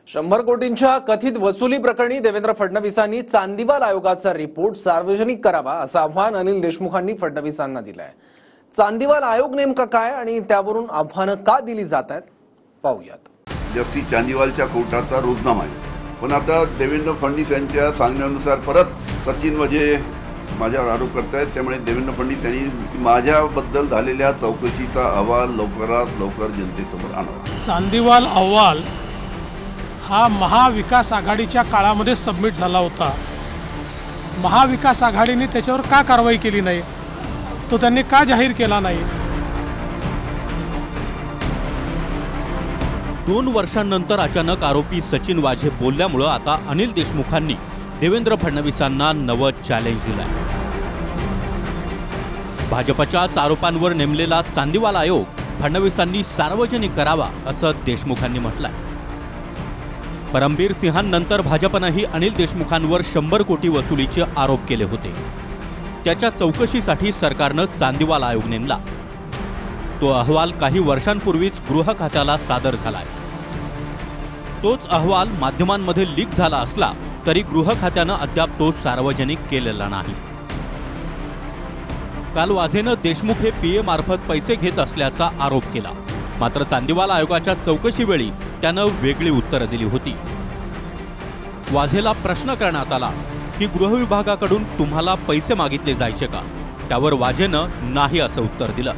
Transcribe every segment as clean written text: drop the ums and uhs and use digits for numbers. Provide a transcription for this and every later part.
100 कोटींच्या कथित वसुली प्रकरणी देवेंद्र फडणवीसांनी चांदीवाल आयोगाचा रिपोर्ट सार्वजनिक करावा असं आव्हान अनिल देशमुखांनी फडणवीसांना दिलं आहे। चांदीवाल आयोग नेमका काय आणि त्यावरून आव्हानं का दिली जात आहेत पाहूयात। जस्टिस चांदीवालच्या कोर्टाचा रोजनामा आहे, पण आता देवेंद्र फडणवीस यांच्या सांगण्यानुसार परत सचिन वजे माझ्यावर आरोप करतायत। त्यामुळे देवेंद्र फडणवीस यांनी माझ्याबद्दल झालेल्या चौकशीचा अहवाल लवकरात लवकर जनतेसमोर आणावा। चांदीवाल अहवाल हा महाविकास आघाडीच्या काळामध्ये सबमिट झाला होता। महाविकास आघाडीने त्याच्यावर का कारवाई केली नाही, तो त्यांनी का जाहीर केला नाही? 2 वर्षांनंतर अचानक आरोपी सचिन वाझे बोलल्यामुळे आता अनिल देशमुखांनी देवेंद्र फडणवीसांना नवं चॅलेंज दिलंय। भाजपच्याच आरोपांवर नेमलेला चांदीवाल आयोग फडणवीसांनी सार्वजनिक करावा असं देशमुखांनी म्हटलंय। परमबीर सिंहांनंतर भाजपनेही अनिल देशमुखांवर 100 कोटी वसुलीचे आरोप केले होते। त्याच्या चौकशीसाठी सरकारनं चांदीवाल आयोग नेमला। तो अहवाल काही वर्षांपूर्वीच गृह खात्याला सादर झालाय। तोच अहवाल माध्यमांमध्ये लीक झाला असला तरी गृह खात्यानं अद्याप तो सार्वजनिक केलेला नाही। काल वाझेनं देशमुख हे पीए मार्फत पैसे घेत असल्याचा आरोप केला, मात्र चांदीवाल आयोगाच्या चौकशीवेळी त्यानं वेगळी उत्तरं दिली होती। वाझेला प्रश्न करण्यात आला की गृह विभागाकडून तुम्हाला पैसे मागितले जायचे का? त्यावर वाझेनं नाही असं उत्तर दिलं।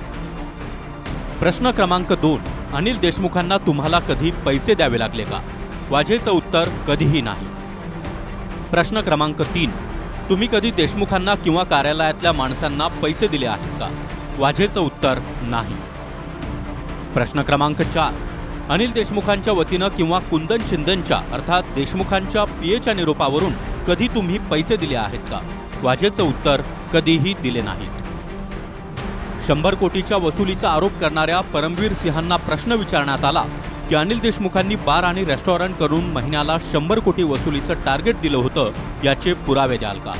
प्रश्न क्रमांक 2, अनिल देशमुखांना तुम्हाला कधी पैसे द्यावे लागले का? वाझेचं उत्तर कधीही नाही। प्रश्न क्रमांक 3, तुम्ही कधी देशमुखांना किंवा कार्यालयातल्या माणसांना पैसे दिले आहेत का? वाझेचं उत्तर नाही। प्रश्न क्रमांक 4, अनिल देशमुखांच्या वतीनं किंवा कुंदन शिंदेंच्या अर्थात देशमुखांच्या पीएच्या निरोपावरून कधी तुम्ही पैसे दिले आहेत का? वाझेचं उत्तर कधीही दिले नाहीत। 100 कोटीच्या वसुलीचा आरोप करणाऱ्या परमबीर सिंहांना प्रश्न विचारण्यात आला की अनिल देशमुखांनी बार आणि रेस्टॉरंट करून महिन्याला 100 कोटी वसुलीचं टार्गेट दिलं होतं, याचे पुरावे द्याल का?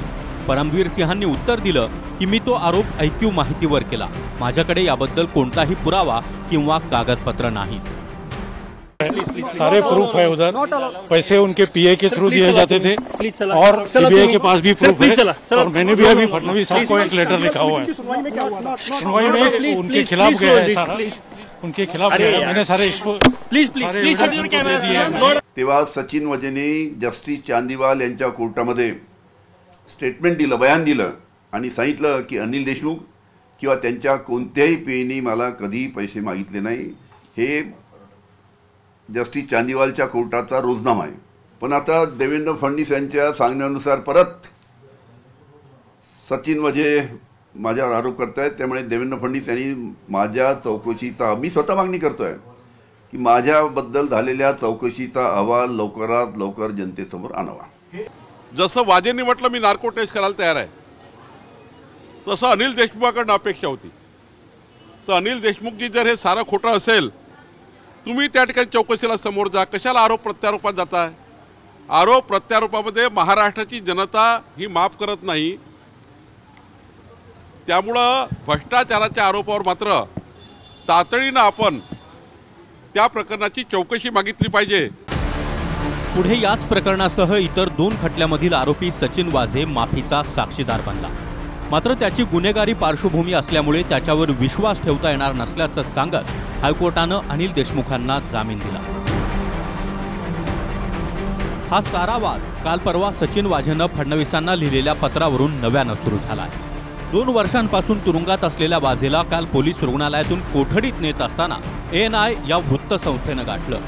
परमबीर सिंहांनी उत्तर दिलं की मी तो आरोप ऐकीव माहितीवर केला, माझ्याकडे याबद्दल कोणताही पुरावा किंवा कागदपत्र नाही। सारे प्रूफ है, उधर पैसे उनके पीए के थ्रू दिए जाते थे और सीबीआई के पास भी प्रूफ है और मैंने भी अभी फडणवीस साहब को एक लेटर लिखा हुआ है। सुनवाई में उनके खिलाफ गया है, सारा उनके खिलाफ गया है। मैंने सारे तेव्हा सचिन वजेने जस्टिस चांदीवाल यांच्या कोर्टामध्ये स्टेटमेंट दिलं, बयान दिलं आणि सांगितलं की अनिल देशमुख किंवा त्यांच्या कोणत्याही पीएने मला कधी पैसे मागितले नाही। हे जस्टिस चांदीवालच्या कोर्टाचा रोजनामा आहे, पण आता देवेंद्र फडणवीस यांच्या सांगण्यानुसार परत सचिन वजे माझ्यावर आरोप करतायत। त्यामुळे देवेंद्र फडणवीस यांनी माझ्या चौकशीचा, मी स्वतः मागणी करतोय की माझ्याबद्दल झालेल्या चौकशीचा अहवाल लवकरात लवकर जनतेसमोर आणावा। जसं वाजेंनी म्हटलं मी नार्को टेस्ट करायला तयार आहे, तसं अनिल देशमुखाकडून अपेक्षा होती। तर अनिल देशमुखजी जर हे सारं खोटं असेल, तुम्ही त्या ठिकाणी चौकशीला समोर जा। कशाला आरोप प्रत्यारोपात जाताय? आरोप प्रत्यारोपामध्ये महाराष्ट्राची जनता ही माफ करत नाही। त्यामुळं भ्रष्टाचाराच्या आरोपावर मात्र तातडीनं आपण त्या प्रकरणाची चौकशी मागितली पाहिजे। पुढे याच प्रकरणासह इतर 2 खटल्यामधील आरोपी सचिन वाझे माफीचा साक्षीदार बनला, मात्र त्याची गुन्हेगारी पार्श्वभूमी असल्यामुळे त्याच्यावर विश्वास ठेवता येणार नसल्याचं सांगत हायकोर्टानं अनिल देशमुखांना जामीन दिला। हा सारा वाद काल परवा सचिन वाझेनं फडणवीसांना लिहिलेल्या पत्रावरून नव्यानं सुरू झालाय। 2 वर्षांपासून तुरुंगात असलेल्या वाझेला काल पोलीस रुग्णालयातून कोठडीत नेत असताना ANI या वृत्तसंस्थेनं गाठलं।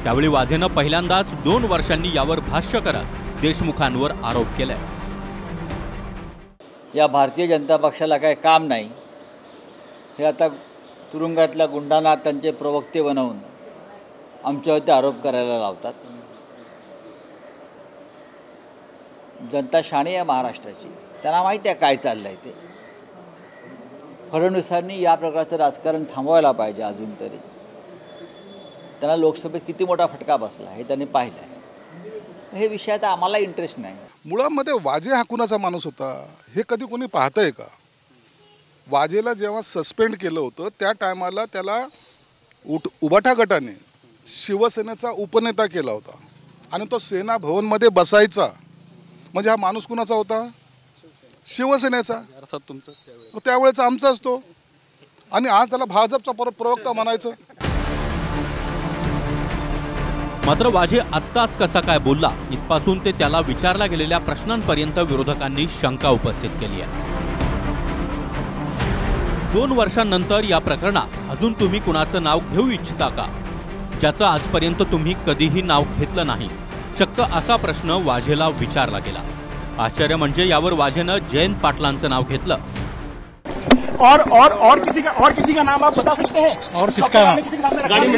त्यावेळी वाझेनं पहिल्यांदाच 2 वर्षांनी यावर भाष्य करत देशमुखांवर आरोप केलाय। या भारतीय जनता पक्षाला काय काम नाही, हे आता तुरुंगातल्या गुंडांना त्यांचे प्रवक्ते बनवून आमच्यावरती आरोप करायला लावतात। जनता शाणी आहे महाराष्ट्राची, त्यांना माहिती आहे काय चाललं आहे ते। फडणवीसांनी या प्रकारचं राजकारण थांबवायला पाहिजे। अजून तरी त्यांना लोकसभेत किती मोठा फटका बसला हे त्यांनी पाहिलं आहे। हे विषयात आम्हाला इंटरेस्ट नाही। मुळामध्ये वाजे हा कुणाचा माणूस होता हे कधी कोणी पाहतंय का? वाजेला जेव्हा सस्पेंड केलं होतं त्या टायमाला त्याला उबाठा गटाने शिवसेनेचा उपनेता केला होता। आणि तो सेना भवनमध्ये बसायचा म्हणजे हा माणूस कुणाचा होता? शिवसेनेचा. त्यावेळेचा आमचा असतो आणि आज त्याला भाजपचा प्रवक्ता म्हणायचं. मात्र वाझे आत्ताच कसा काय बोलला इथपासून ते त्याला विचारल्या गेलेल्या प्रश्नांपर्यंत विरोधकांनी शंका उपस्थित केली आहे. 2 वर्षांनंतर या प्रकरणात अजून तुम्ही कुणाचं नाव घेऊ इच्छिता का, ज्याचं आजपर्यंत तुम्ही कधीही नाव घेतलं नाही? चक्क असा प्रश्न वाझेला विचारला गेला. आश्चर्य म्हणजे यावर वाझेनं जयंत पाटलांचं नाव घेतलं. और किसी का नाम आप बता सकते हैं? और किसका नाम? गाड़ी में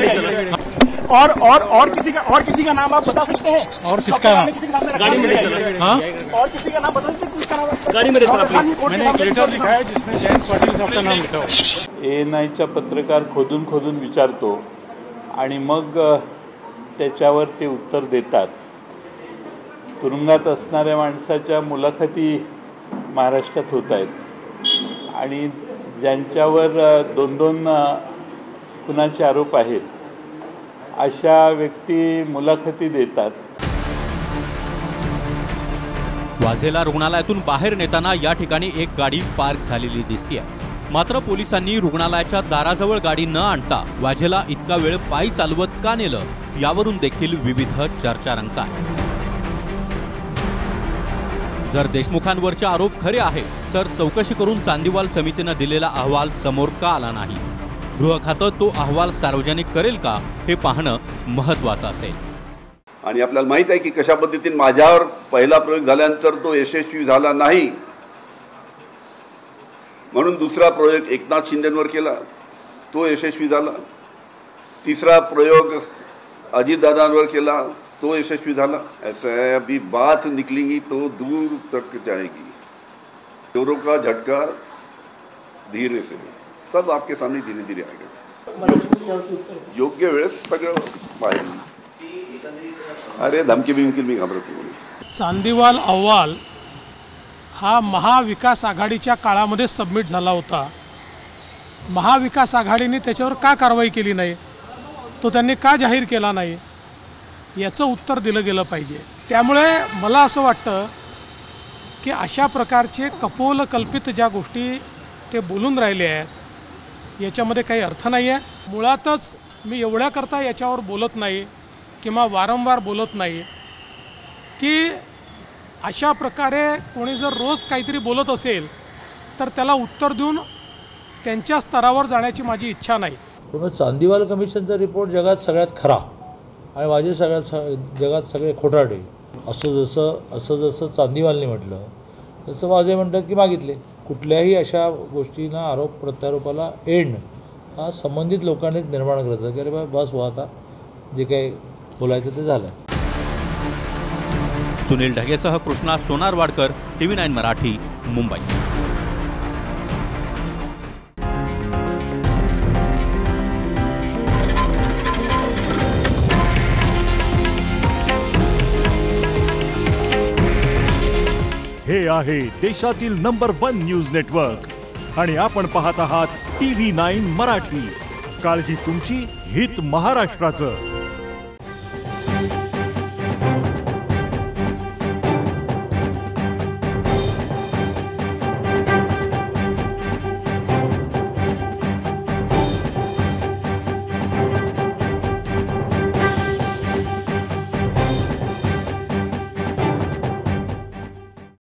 और किसी का नाम आप बता सकते हैं? और किसका नाम? गाड़ी में हाँ, और किसी का नाम बता सकते हैं? किसका नाम? गाड़ी में मैंने एक लेटर लिखा है जिसमें जयंत पाटिल साहब का नाम लिखा हुआ है. ANIचा पत्रकार खोदून विचारतो आणि मग त्याच्यावर ते उत्तर देतात. तुरुंगात असणाऱ्या माणसाच्या मुलाखती महाराष्ट्रात होत आहेत आणि ज्यांच्यावर 2-2 खुनाचे आरोप आहेत अशा व्यक्ती मुलाखती देतात. वाझेला रुग्णालयातून बाहेर नेताना या ठिकाणी एक गाडी पार्क झालेली दिसतेय. मात्र पोलिसांनी रुग्णालयाच्या दाराजवळ गाडी न आणता वाझेला इतका वेळ पायी चालवत का नेलं यावरून देखील विविध चर्चा रंगतात. जर देशमुखांवरचे आरोप खरे आहेत तर चौकशी करून चांदीवाल समितीनं दिलेला अहवाल समोर का आला नाही? गृह खातं तो अहवाल सार्वजनिक करेल का हे पाहणं महत्त्वाचं असेल. आणि आपल्याला माहित आहे की कशा पद्धतीने माझ्यावर पहिला प्रयोग झाल्यानंतर तो यशस्वी झाला नाही म्हणून दुसरा प्रयोग एकनाथ शिंदेंवर केला, तो यशस्वी झाला. तिसरा प्रयोग अजितदादांवर केला, तो यशस्वी झाला. ऐसा है अभी बात निकलेगी तो दूर तक जाएगी. चोरों का झटका धीरे से सब आपके सामने धीरे धीरे आएगा. योग्य वेळेस सगळं पाहिजे. अरे धमकी बिमकी मी घाबरत नाही. चांदीवाल अहवाल हा महाविकास आघाडीच्या काळामध्ये सबमिट झाला होता. महाविकास आघाडीने त्याच्यावर का कारवाई केली नाही, तो त्यांनी का जाहीर केला नाही, याचं उत्तर दिलं गेलं पाहिजे. त्यामुळे मला असं वाटतं की अशा प्रकारचे कपोलकल्पित ज्या गोष्टी ते बोलून राहिले आहेत याच्यामध्ये काही अर्थ नाही आहे. मुळातच मी एवढ्याकरता याच्यावर बोलत नाही किंवा वारंवार बोलत नाही की अशा प्रकारे कोणी जर रोज काहीतरी बोलत असेल तर त्याला उत्तर देऊन त्यांच्या स्तरावर जाण्याची माझी इच्छा नाही. पण चांदीवाल कमिशनचा रिपोर्ट जगात सगळ्यात खरा आणि वाझे सगळ्यात जगात सगळे खोटारडे असं जसं चांदीवालने म्हटलं तसं वाझे म्हणतात की मागितले. कुठल्याही अशा गोष्टींना आरोप प्रत्यारोपाला एंड हा संबंधित लोकांनीच निर्माण करतात की अरे बा बस हो आता जे काही बोलायचं ते झालं. सुनील ढगेसह कृष्णा सोनारवाडकर, TV9 मराठी, मुंबई. हे आहे देशातील नंबर 1 न्यूज नेटवर्क आणि आपण पाहत आहात TV9 मराठी. काळजी तुमची, हित महाराष्ट्राचं.